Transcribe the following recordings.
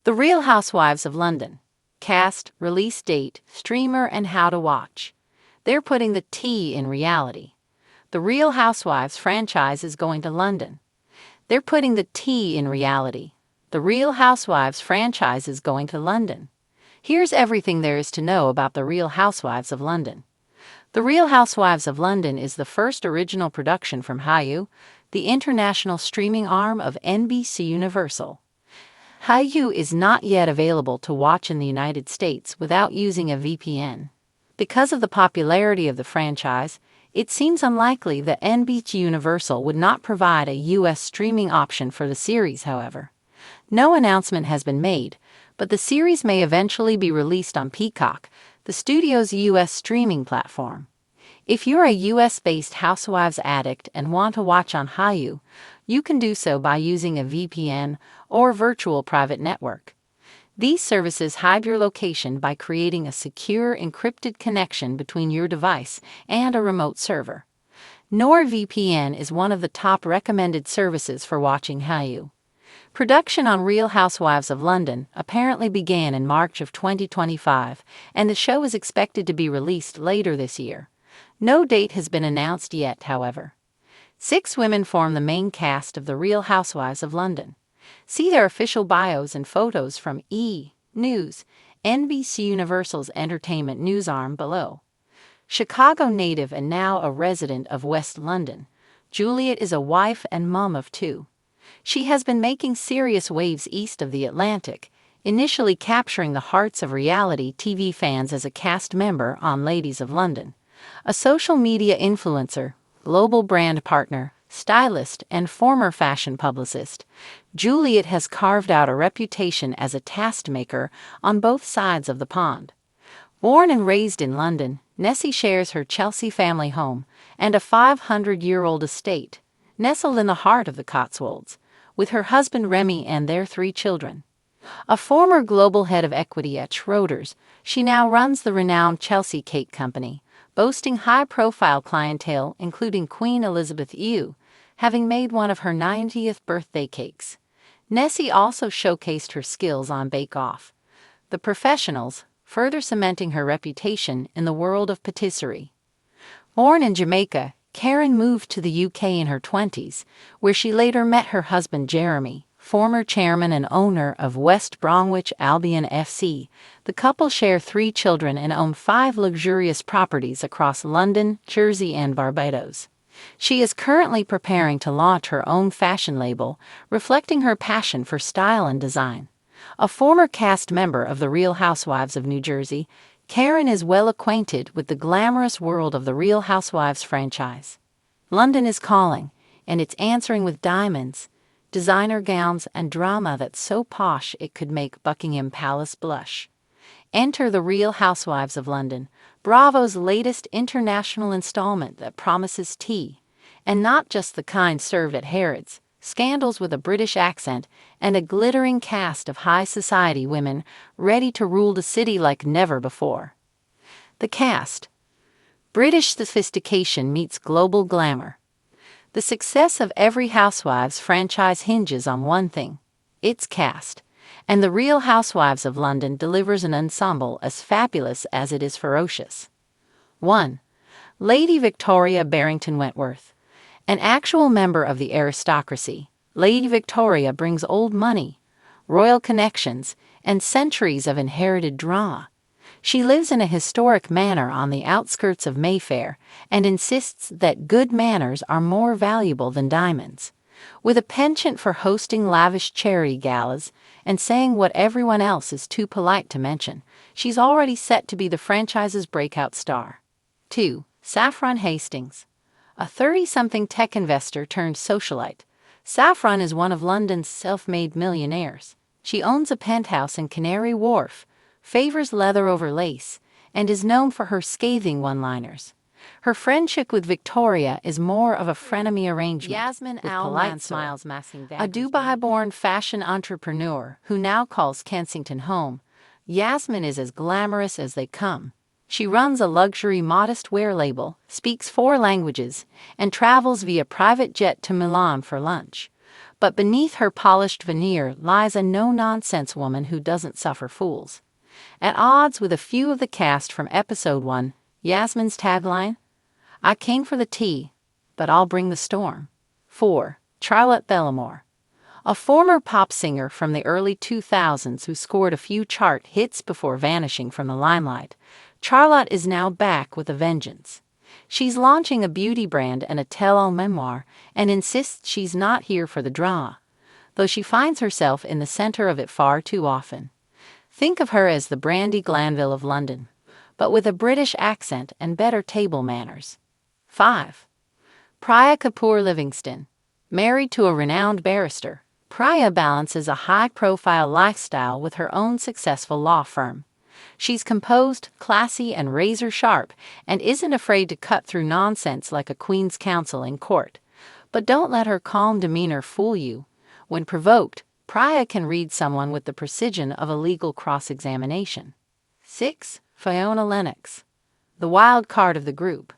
The Real Housewives of London. Cast, release date, streamer, and how to watch. They're putting the T in reality. The Real Housewives franchise is going to London. They're putting the T in reality. The Real Housewives franchise is going to London. Here's everything there is to know about The Real Housewives of London. The Real Housewives of London is the first original production from Hulu, the international streaming arm of NBC Universal. Hulu is not yet available to watch in the United States without using a VPN. Because of the popularity of the franchise, it seems unlikely that NBC Universal would not provide a U.S. streaming option for the series, however. No announcement has been made, but the series may eventually be released on Peacock, the studio's U.S. streaming platform. If you're a U.S.-based Housewives addict and want to watch on Hulu, you can do so by using a VPN or virtual private network. These services hide your location by creating a secure, encrypted connection between your device and a remote server. NordVPN is one of the top recommended services for watching Hulu. Production on Real Housewives of London apparently began in March of 2025, and the show is expected to be released later this year. No date has been announced yet, however. 6 women form the main cast of The Real Housewives of London. See their official bios and photos from E! News, NBC Universal's entertainment news arm below. Chicago native and now a resident of West London, Juliet is a wife and mom of 2. She has been making serious waves east of the Atlantic, initially capturing the hearts of reality TV fans as a cast member on Ladies of London. A social media influencer, global brand partner, stylist, and former fashion publicist, Juliet has carved out a reputation as a taskmaker on both sides of the pond. Born and raised in London, Nessie shares her Chelsea family home and a 500-year-old estate, nestled in the heart of the Cotswolds, with her husband Remy and their 3 children. A former global head of equity at Schroders, she now runs the renowned Chelsea Cake Company, boasting high-profile clientele including Queen Elizabeth II, having made one of her 90th birthday cakes. Nessie also showcased her skills on Bake Off. The Professionals, further cementing her reputation in the world of patisserie. Born in Jamaica, Karen moved to the UK in her 20s, where she later met her husband Jeremy, former chairman and owner of West Bromwich Albion FC. The couple share 3 children and own 5 luxurious properties across London, Jersey, and Barbados. She is currently preparing to launch her own fashion label, reflecting her passion for style and design. A former cast member of The Real Housewives of New Jersey, Karen is well acquainted with the glamorous world of the Real Housewives franchise. London is calling, and it's answering with diamonds, designer gowns, and drama that's so posh it could make Buckingham Palace blush. Enter The Real Housewives of London, Bravo's latest international installment that promises tea, and not just the kind served at Harrods, scandals with a British accent, and a glittering cast of high society women ready to rule the city like never before. The cast. British sophistication meets global glamour. The success of every Housewives franchise hinges on one thing: its cast, and The Real Housewives of London delivers an ensemble as fabulous as it is ferocious. 1. Lady Victoria Barrington Wentworth. An actual member of the aristocracy, Lady Victoria brings old money, royal connections, and centuries of inherited drama. She lives in a historic manor on the outskirts of Mayfair and insists that good manners are more valuable than diamonds. With a penchant for hosting lavish charity galas and saying what everyone else is too polite to mention, she's already set to be the franchise's breakout star. 2. Saffron Hastings. A 30-something tech investor turned socialite, Saffron is one of London's self-made millionaires. She owns a penthouse in Canary Wharf, favors leather over lace, and is known for her scathing one-liners. Her friendship with Victoria is more of a frenemy arrangement, Yasmin with Al polite Mansour, smiles masking a daggers. Dubai-born fashion entrepreneur who now calls Kensington home, Yasmin is as glamorous as they come. She runs a luxury modest wear label, speaks 4 languages, and travels via private jet to Milan for lunch. But beneath her polished veneer lies a no-nonsense woman who doesn't suffer fools. At odds with a few of the cast from episode 1, Yasmin's tagline, "I came for the tea, but I'll bring the storm." 4. Charlotte Bellamore. A former pop singer from the early 2000s who scored a few chart hits before vanishing from the limelight, Charlotte is now back with a vengeance. She's launching a beauty brand and a tell-all memoir and insists she's not here for the drama, though she finds herself in the center of it far too often. Think of her as the Brandy Glanville of London, but with a British accent and better table manners. 5. Priya Kapoor Livingston. Married to a renowned barrister, Priya balances a high-profile lifestyle with her own successful law firm. She's composed, classy, and razor-sharp, and isn't afraid to cut through nonsense like a Queen's Counsel in court. But don't let her calm demeanor fool you. When provoked, Priya can read someone with the precision of a legal cross-examination. 6. Fiona Lennox. The wild card of the group.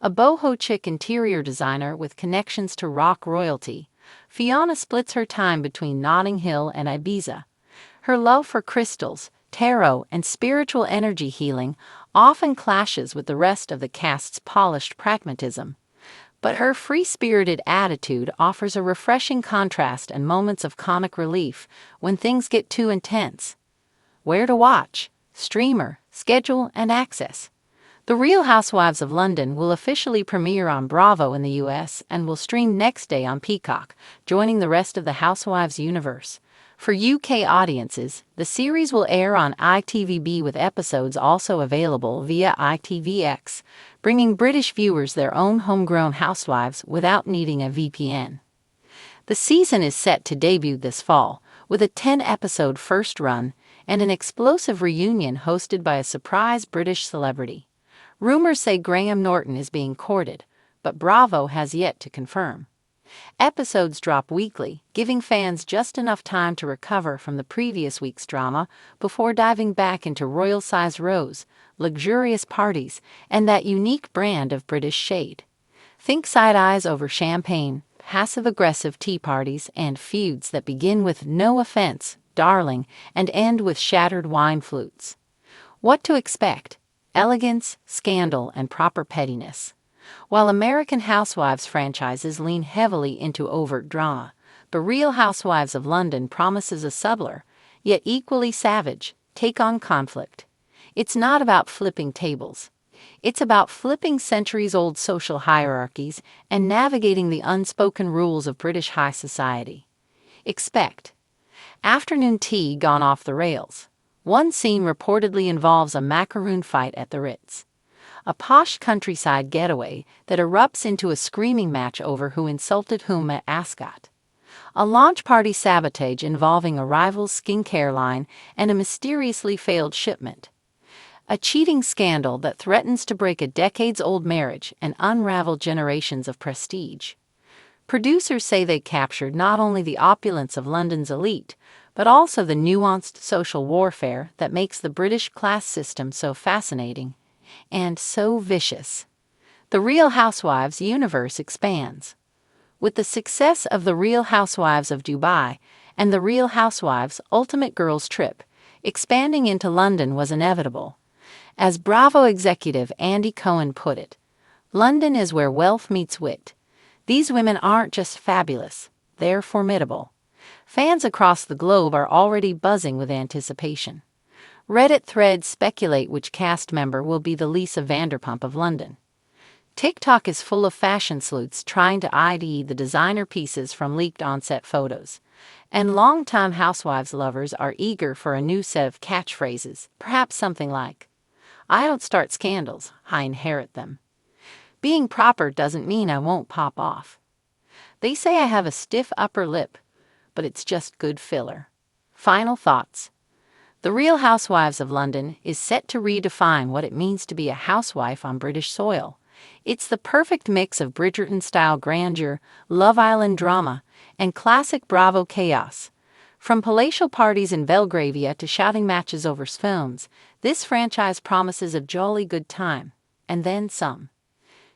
A boho chic interior designer with connections to rock royalty, Fiona splits her time between Notting Hill and Ibiza. Her love for crystals, tarot, and spiritual energy healing often clashes with the rest of the cast's polished pragmatism. But her free-spirited attitude offers a refreshing contrast and moments of comic relief when things get too intense. Where to watch, streamer, schedule, and access. The Real Housewives of London will officially premiere on Bravo in the US and will stream next day on Peacock, joining the rest of the Housewives universe. For UK audiences, the series will air on ITVB with episodes also available via ITVX, bringing British viewers their own homegrown housewives without needing a VPN. The season is set to debut this fall, with a 10-episode first run and an explosive reunion hosted by a surprise British celebrity. Rumors say Graham Norton is being courted, but Bravo has yet to confirm. Episodes drop weekly, giving fans just enough time to recover from the previous week's drama before diving back into royal-sized rows, luxurious parties, and that unique brand of British shade. Think side-eyes over champagne, passive-aggressive tea parties, and feuds that begin with "no offense, darling," and end with shattered wine flutes. What to expect? Elegance, scandal, and proper pettiness. While American Housewives franchises lean heavily into overt drama, The Real Housewives of London promises a subtler, yet equally savage, take on conflict. It's not about flipping tables. It's about flipping centuries-old social hierarchies and navigating the unspoken rules of British high society. Expect afternoon tea gone off the rails. One scene reportedly involves a macaroon fight at the Ritz, a posh countryside getaway that erupts into a screaming match over who insulted whom at Ascot, a launch party sabotage involving a rival's skincare line and a mysteriously failed shipment, a cheating scandal that threatens to break a decades-old marriage and unravel generations of prestige. Producers say they captured not only the opulence of London's elite, but also the nuanced social warfare that makes the British class system so fascinating and so vicious. The Real Housewives universe expands. With the success of The Real Housewives of Dubai and The Real Housewives Ultimate Girls Trip, expanding into London was inevitable. As Bravo executive Andy Cohen put it, "London is where wealth meets wit. These women aren't just fabulous, they're formidable." Fans across the globe are already buzzing with anticipation. Reddit threads speculate which cast member will be the Lisa Vanderpump of London. TikTok is full of fashion sleuths trying to ID the designer pieces from leaked on-set photos. And longtime Housewives lovers are eager for a new set of catchphrases, perhaps something like, "I don't start scandals, I inherit them." Being proper doesn't mean I won't pop off. They say I have a stiff upper lip, but it's just good filler. Final thoughts. The Real Housewives of London is set to redefine what it means to be a housewife on British soil. It's the perfect mix of Bridgerton-style grandeur, Love Island drama, and classic Bravo chaos. From palatial parties in Belgravia to shouting matches over spoons, this franchise promises a jolly good time, and then some.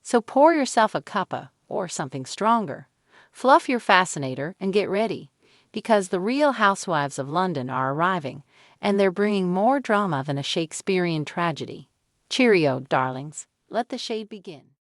So pour yourself a cuppa, or something stronger. Fluff your fascinator and get ready, because the Real Housewives of London are arriving, and they're bringing more drama than a Shakespearean tragedy. Cheerio, darlings. Let the shade begin.